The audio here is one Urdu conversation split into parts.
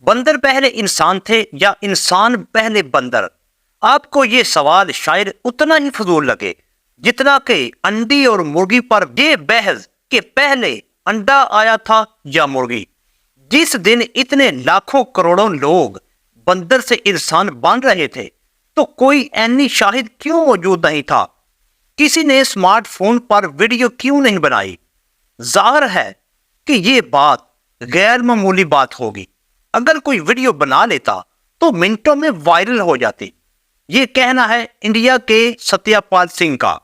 بندر پہلے انسان تھے یا انسان پہلے بندر؟ آپ کو یہ سوال شاید اتنا ہی فضول لگے جتنا کہ انڈی اور مرغی پر یہ بحث کہ پہلے انڈا آیا تھا یا مرغی۔ جس دن اتنے لاکھوں کروڑوں لوگ بندر سے انسان بن رہے تھے تو کوئی عینی شاہد کیوں موجود نہیں تھا؟ کسی نے اسمارٹ فون پر ویڈیو کیوں نہیں بنائی؟ ظاہر ہے کہ یہ بات غیر معمولی بات ہوگی۔ اگر کوئی ویڈیو بنا لیتا تو منٹوں میں وائرل ہو جاتی۔ یہ کہنا ہے انڈیا کے ستیہ پال سنگھ کا،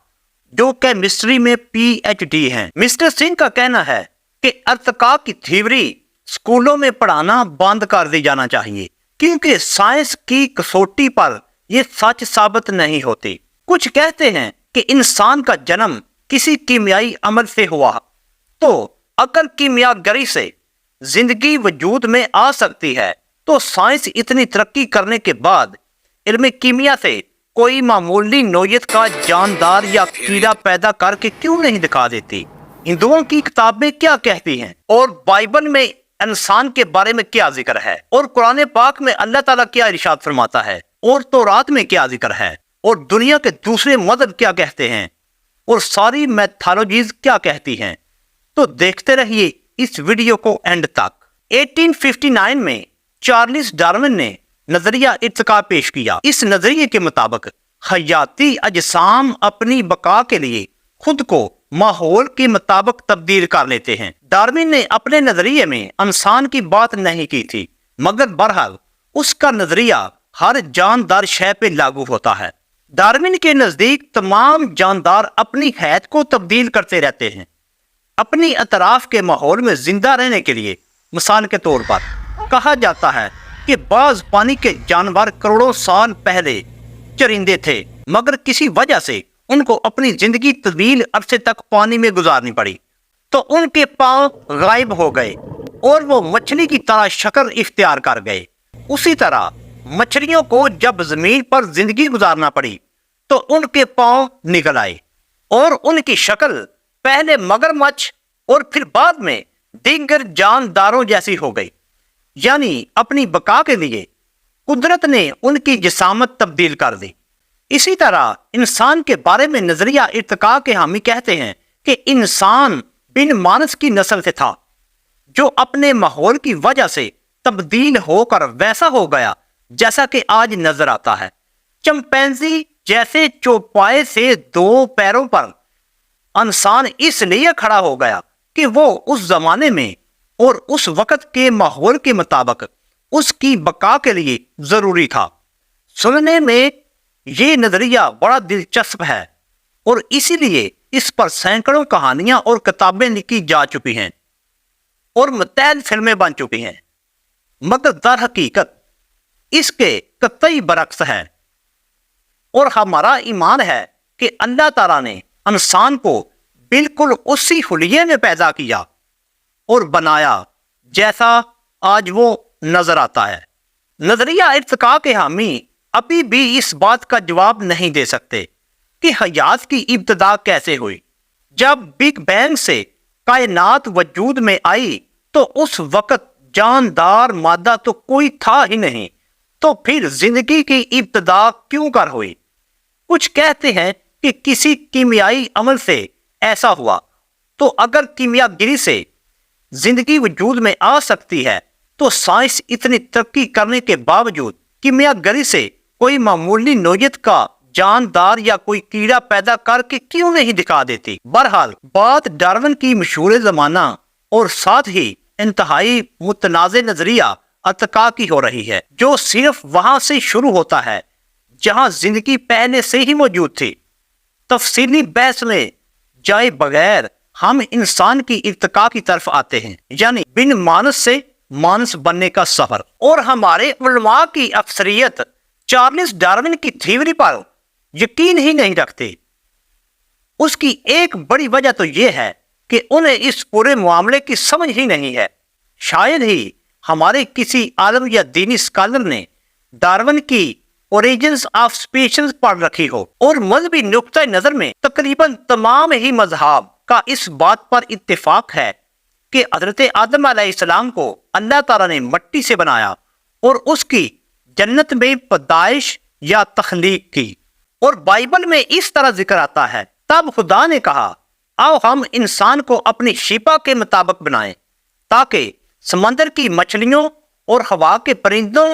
جو کیمسٹری میں پی ایچ ڈی ہیں۔ مسٹر سنگھ کا کہنا ہے کہ ارتقاء کی تھیوری اسکولوں میں پڑھانا بند کر دی جانا چاہیے، کیونکہ سائنس کی کسوٹی پر یہ سچ ثابت نہیں ہوتی۔ کچھ کہتے ہیں کہ انسان کا جنم کسی کیمیائی عمل سے ہوا، تو اگر کیمیا گری سے زندگی وجود میں آ سکتی ہے تو سائنس اتنی ترقی کرنے کے بعد علم کیمیا سے کوئی معمولی نوعیت کا جاندار یا کیڑا پیدا کر کے کیوں نہیں دکھا دیتی؟ ہندوؤں کی کتابیں کیا کہتی ہیں، اور بائبل میں انسان کے بارے میں کیا ذکر ہے، اور قرآن پاک میں اللہ تعالیٰ کیا ارشاد فرماتا ہے، اور تورات میں کیا ذکر ہے، اور دنیا کے دوسرے مذہب کیا کہتے ہیں، اور ساری میتھالوجیز کیا کہتی ہیں؟ تو دیکھتے رہیے اس ویڈیو کو اینڈ تک۔ 1859 میں چارلس ڈارون نے نظریہ ارتقاء پیش کیا۔ اس نظریے کے مطابق حیاتی اجسام اپنی بقا کے لیے خود کو ماحول کے مطابق تبدیل کر لیتے ہیں۔ ڈارون نے اپنے نظریے میں انسان کی بات نہیں کی تھی، مگر بہرحال اس کا نظریہ ہر جاندار شے پہ لاگو ہوتا ہے۔ ڈارون کے نزدیک تمام جاندار اپنی حیت کو تبدیل کرتے رہتے ہیں اپنی اطراف کے ماحول میں زندہ رہنے کے لیے۔ مثال کے طور پر کہا جاتا ہے کہ بعض پانی کے جانور کروڑوں سال پہلے چرندے تھے، مگر کسی وجہ سے ان کو اپنی زندگی طویل عرصے تک پانی میں گزارنی پڑی تو ان کے پاؤں غائب ہو گئے اور وہ مچھلی کی طرح شکل اختیار کر گئے۔ اسی طرح مچھلیوں کو جب زمین پر زندگی گزارنا پڑی تو ان کے پاؤں نکل آئے اور ان کی شکل پہلے مگرمچھ اور پھر بعد میں دیگر جانداروں جیسی ہو گئی۔ یعنی اپنی بقا کے لیے قدرت نے ان کی جسامت تبدیل کر دی۔ اسی طرح انسان کے بارے میں نظریہ ارتقاء کے حامی کہتے ہیں کہ انسان بن مانس کی نسل سے تھا، جو اپنے ماحول کی وجہ سے تبدیل ہو کر ویسا ہو گیا جیسا کہ آج نظر آتا ہے۔ چمپینزی جیسے چوپائے سے دو پیروں پر انسان اس لیے کھڑا ہو گیا کہ وہ اس زمانے میں اور اس وقت کے ماحول کے مطابق اس کی بقا کے لیے ضروری تھا۔ سننے میں یہ نظریہ بڑا دلچسپ ہے اور اسی لیے اس پر سینکڑوں کہانیاں اور کتابیں لکھی جا چکی ہیں اور متعدد فلمیں بن چکی ہیں، مگر در حقیقت اس کے قطعی برعکس ہے۔ اور ہمارا ایمان ہے کہ اللہ تعالیٰ نے انسان کو بالکل اسی حلیے میں پیدا کیا اور بنایا جیسا آج وہ نظر آتا ہے۔ نظریہ ارتقاء کے حامی ابھی بھی اس بات کا جواب نہیں دے سکتے کہ حیات کی ابتدا کیسے ہوئی۔ جب بگ بینگ سے کائنات وجود میں آئی تو اس وقت جاندار مادہ تو کوئی تھا ہی نہیں، تو پھر زندگی کی ابتدا کیوں کر ہوئی؟ کچھ کہتے ہیں کہ کسی کیمیائی عمل سے ایسا ہوا، تو اگر کیمیا گری سے زندگی وجود میں آ سکتی ہے تو سائنس اتنی ترقی کرنے کے باوجود کیمیا گری سے کوئی معمولی نوعیت کا جاندار یا کوئی کیڑا پیدا کر کے کیوں نہیں دکھا دیتی؟ بہرحال بات ڈارون کی مشہور زمانہ اور ساتھ ہی انتہائی متنازع نظریہ ارتقاء کی ہو رہی ہے، جو صرف وہاں سے شروع ہوتا ہے جہاں زندگی پہلے سے ہی موجود تھی۔ تفصیلی بحث میں جائے بغیر ہم انسان کی ارتقاء کی طرف آتے ہیں، یعنی بن مانس سے مانس بننے کا سفر۔ اور ہمارے علماء کی اکثریت چارلس ڈارون کی تھیوری پر یقین ہی نہیں رکھتے۔ اس کی ایک بڑی وجہ تو یہ ہے کہ انہیں اس پورے معاملے کی سمجھ ہی نہیں ہے۔ شاید ہی ہمارے کسی عالم یا دینی اسکالر نے ڈارون کی اوریجنز آف اسپیشیز پڑھ رکھی ہو، اور مذہبی نقطۂ نظر میں تقریباً تمام ہی مذہب کا اس بات پر اتفاق ہے کہ حضرت آدم علیہ السلام کو اللہ تعالیٰ نے مٹی سے بنایا اور اس کی جنت میں پیدائش یا تخلیق کی۔ اور بائبل میں اس طرح ذکر آتا ہے، تب خدا نے کہا آؤ ہم انسان کو اپنی شیپا کے مطابق بنائیں، تاکہ سمندر کی مچھلیوں اور ہوا کے پرندوں،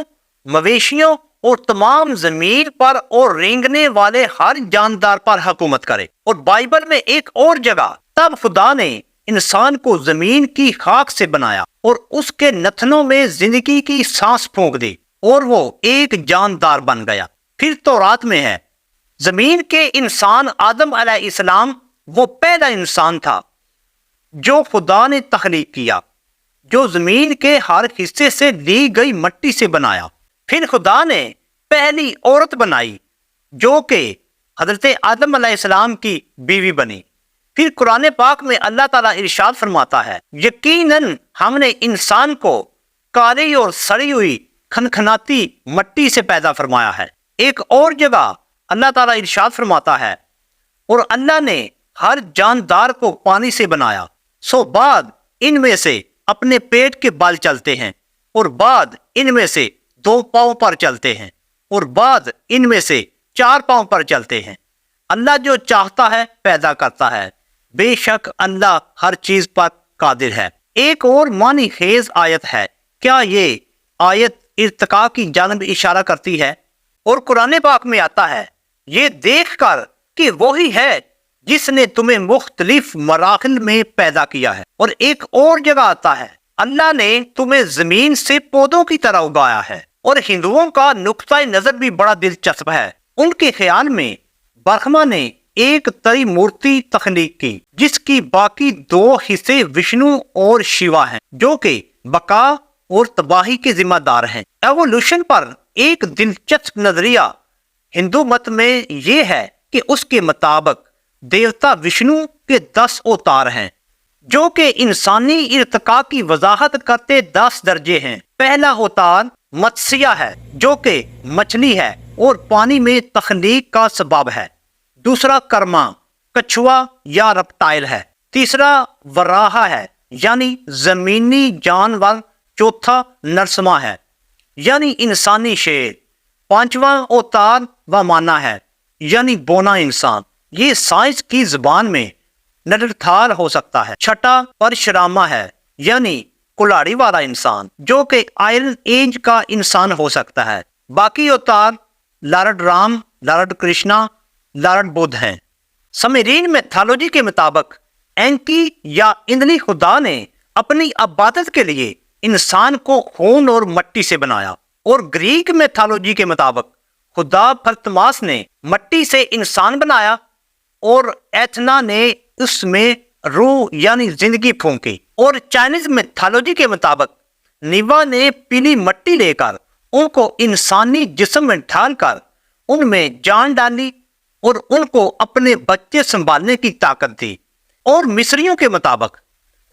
مویشیوں اور تمام زمین پر اور رینگنے والے ہر جاندار پر حکومت کرے۔ اور بائبل میں ایک اور جگہ، تب خدا نے انسان کو زمین کی خاک سے بنایا اور اس کے نتنوں میں زندگی کی سانس پھونک دی اور وہ ایک جاندار بن گیا۔ پھر تورات میں ہے، زمین کے انسان آدم علیہ السلام وہ پہلا انسان تھا جو خدا نے تخلیق کیا، جو زمین کے ہر حصے سے لی گئی مٹی سے بنایا۔ پھر خدا نے پہلی عورت بنائی جو کہ حضرت آدم علیہ السلام کی بیوی بنی۔ پھر قرآن پاک میں اللہ تعالیٰ ارشاد فرماتا ہے، یقیناً ہم نے انسان کو کالی اور سڑی ہوئی کھنکھناتی مٹی سے پیدا فرمایا ہے۔ ایک اور جگہ اللہ تعالیٰ ارشاد فرماتا ہے، اور اللہ نے ہر جاندار کو پانی سے بنایا، سو بعد ان میں سے اپنے پیٹ کے بال چلتے ہیں، اور بعد ان میں سے 2 پاؤں پر چلتے ہیں، اور بعد ان میں سے 4 پاؤں پر چلتے ہیں۔ اللہ جو چاہتا ہے پیدا کرتا ہے، بے شک اللہ ہر چیز پر قادر ہے۔ ایک اور معنی خیز آیت ہے، کیا یہ آیت ارتقاء کی جانب اشارہ کرتی ہے؟ اور قرآن پاک میں آتا ہے، یہ دیکھ کر کہ وہی ہے جس نے تمہیں مختلف مراحل میں پیدا کیا ہے۔ اور ایک اور جگہ آتا ہے، اللہ نے تمہیں زمین سے پودوں کی طرح اگایا ہے۔ اور ہندوؤں کا نقطۂ نظر بھی بڑا دلچسپ ہے۔ ان کے خیال میں برہما نے ایک تری مورتی تخلیق کی جس کی باقی 2 حصے وشنو اور شیوا ہیں، جو کہ بقا اور تباہی کے ذمہ دار ہیں۔ ایوولوشن پر ایک دلچسپ نظریہ ہندو مت میں یہ ہے کہ اس کے مطابق دیوتا وشنو کے 10 اوتار ہیں، جو کہ انسانی ارتقاء کی وضاحت کرتے 10 درجے ہیں۔ پہلا اوتار متسیہ ہے، جو کہ مچھلی ہے اور پانی میں تخلیق کا سبب ہے۔ دوسرا کرما، کچھوا یا رپٹائل ہے۔ تیسرا وراہا ہے، یعنی زمینی جانور۔ چوتھا نرسما ہے، یعنی انسانی شیر۔ 5واں اوتار وامانا ہے، یعنی بونا انسان، یہ سائنس کی زبان میں نڈرتھال ہو سکتا ہے۔ 6واں پرشراما ہے، یعنی کلاڑی والا انسان، جو کہ آئرن ایج کا انسان ہو سکتا ہے۔ باقی اوتار lord Ram, lord Krishna, lord Buddh ہیں۔ سمیرین میتھالوجی کے مطابق اینکی یا ایندھنی خدا نے اپنی عبادت کے لیے انسان کو خون اور مٹی سے بنایا، اور گریک میتھالوجی کے مطابق خدا پرتماس نے مٹی سے انسان بنایا اور ایتھنا نے اس میں روح یعنی زندگی پھونکی۔ اور چائنیز میتھالوجی کے مطابق نیوا نے پیلی مٹی لے کر ان کو انسانی جسم میں ڈھال کر ان میں جان ڈالی اور ان کو اپنے بچے سنبھالنے کی طاقت دی۔ اور مصریوں کے مطابق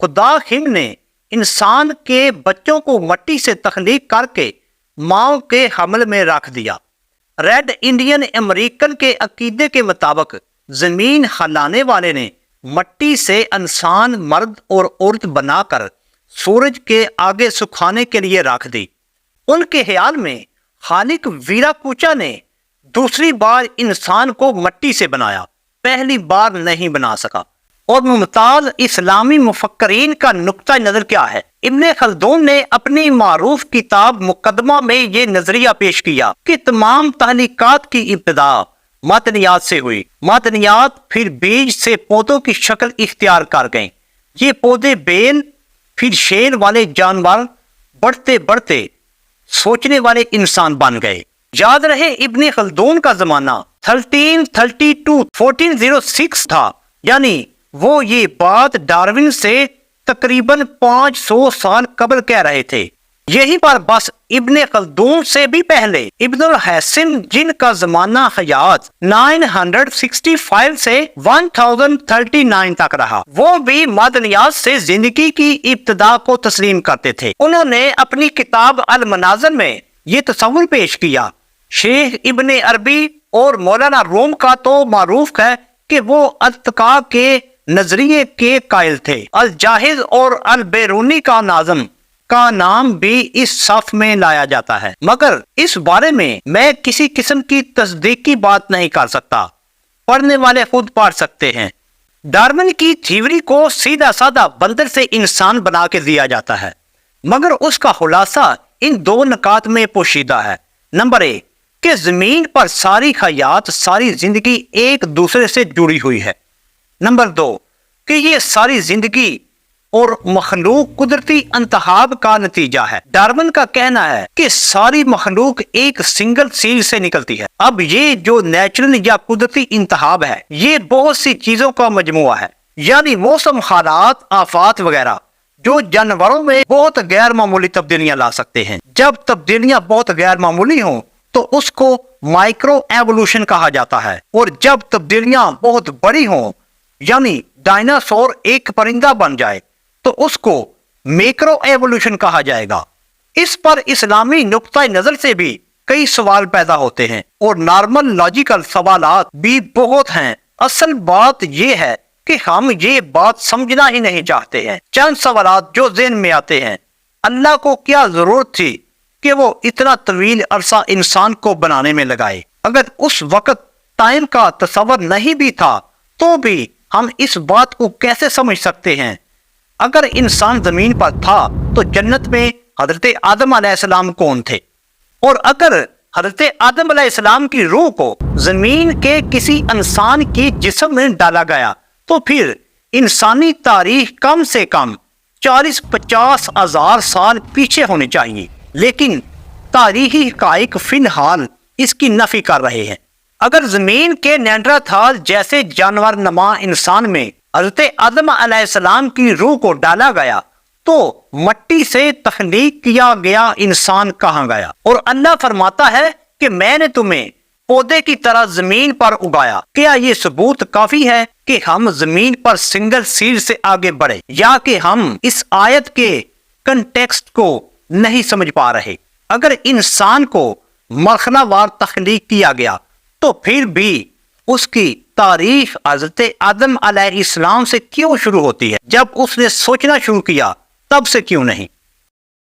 خدا ہند نے انسان کے بچوں کو مٹی سے تخلیق کر کے ماؤں کے حمل میں رکھ دیا۔ ریڈ انڈین امریکن کے عقیدے کے مطابق زمین ہلانے والے نے مٹی سے انسان مرد اور عورت بنا کر سورج کے آگے سکھانے کے لیے رکھ دی۔ ان کے خیال میں خالق ویرا کوچا نے دوسری بار انسان کو مٹی سے بنایا، پہلی بار نہیں بنا سکا۔ اور ممتاز اسلامی مفکرین کا نقطہ نظر کیا ہے؟ ابن خلدون نے اپنی معروف کتاب مقدمہ میں یہ نظریہ پیش کیا کہ تمام تحلیقات کی ابتدا معدنیات سے ہوئی۔ معدنیات پھر بیج سے پودوں کی شکل اختیار کر گئیں۔ یہ پودے بیل، پھر شیر والے جانور، بڑھتے بڑھتے سوچنے والے انسان بن گئے۔ یاد رہے ابن خلدون کا زمانہ 1406 تھا، یعنی وہ یہ بات ڈارون سے تقریباً 500 سال قبل کہہ رہے تھے۔ یہی پر بس ابن خلدون سے بھی پہلے ابن الحسن، جن کا زمانہ حیات 965 سے 1039 تک رہا، وہ بھی معدنیات سے زندگی کی ابتدا کو تسلیم کرتے تھے۔ انہوں نے اپنی کتاب المناظر میں یہ تصور پیش کیا۔ شیخ ابن عربی اور مولانا روم کا تو معروف ہے کہ وہ ارتقاء کے نظریے کے قائل تھے۔ الجاہز اور البیرونی کا ناظم کا نام بھی اس صف میں لایا جاتا ہے، مگر اس بارے میں کسی قسم کی تصدیقی بات نہیں کر سکتا۔ پڑھنے والے خود پڑھ سکتے ہیں۔ ڈارون کی تھیوری کو سیدھا سادہ بندر سے انسان بنا کے دیا جاتا ہے، مگر اس کا خلاصہ ان دو نکات میں پوشیدہ ہے۔ نمبر 1 کہ زمین پر ساری حیات، ساری زندگی ایک دوسرے سے جڑی ہوئی ہے۔ نمبر 2 کہ یہ ساری زندگی اور مخلوق قدرتی انتخاب کا نتیجہ ہے۔ ڈارون کا کہنا ہے کہ ساری مخلوق ایک سنگل سیل سے نکلتی ہے۔ اب یہ جو نیچرل یا قدرتی انتخاب ہے، یہ بہت سی چیزوں کا مجموعہ ہے، یعنی موسم، حالات، آفات وغیرہ، جو جانوروں میں بہت غیر معمولی تبدیلیاں لا سکتے ہیں۔ جب تبدیلیاں بہت غیر معمولی ہوں تو اس کو مائکرو ایوولوشن کہا جاتا ہے، اور جب تبدیلیاں بہت بڑی ہوں، یعنی ڈائناسور ایک پرندہ بن جائے، تو اس کو میکرو ایوولوشن کہا جائے گا۔ اس پر اسلامی نقطۂ نظر سے بھی کئی سوال پیدا ہوتے ہیں، اور نارمل لاجیکل سوالات بھی بہت ہیں۔ اصل بات یہ ہے کہ ہم یہ بات سمجھنا ہی نہیں چاہتے ہیں۔ چند سوالات جو ذہن میں آتے ہیں: اللہ کو کیا ضرورت تھی کہ وہ اتنا طویل عرصہ انسان کو بنانے میں لگائے؟ اگر اس وقت ٹائم کا تصور نہیں بھی تھا تو بھی ہم اس بات کو کیسے سمجھ سکتے ہیں؟ اگر انسان زمین پر تھا تو جنت میں حضرت آدم علیہ السلام کون تھے؟ اور اگر حضرت آدم علیہ السلام کی روح کو زمین کے کسی انسان کی جسم میں ڈالا گیا تو پھر انسانی تاریخ کم سے کم 40-50 ہزار سال پیچھے ہونے چاہیے، لیکن تاریخی حقائق فی الحال اس کی نفی کر رہے ہیں۔ اگر زمین کے نیانڈرتھال جیسے جانور نما انسان میں حضرت آدم علیہ السلام کی روح کو ڈالا گیا تو مٹی سے تخلیق کیا گیا انسان کہاں گیا؟ اور اللہ فرماتا ہے کہ میں نے تمہیں پودے کی طرح زمین پر اگایا۔ کیا یہ ثبوت کافی ہے کہ ہم زمین پر سنگل سیل سے آگے بڑھے، یا کہ ہم اس آیت کے کنٹیکسٹ کو نہیں سمجھ پا رہے؟ اگر انسان کو مرحلہ وار تخلیق کیا گیا تو پھر بھی اس کی تاریخ حضرت آدم علیہ السلام سے کیوں شروع ہوتی ہے؟ جب اس نے سوچنا شروع کیا تب سے کیوں نہیں؟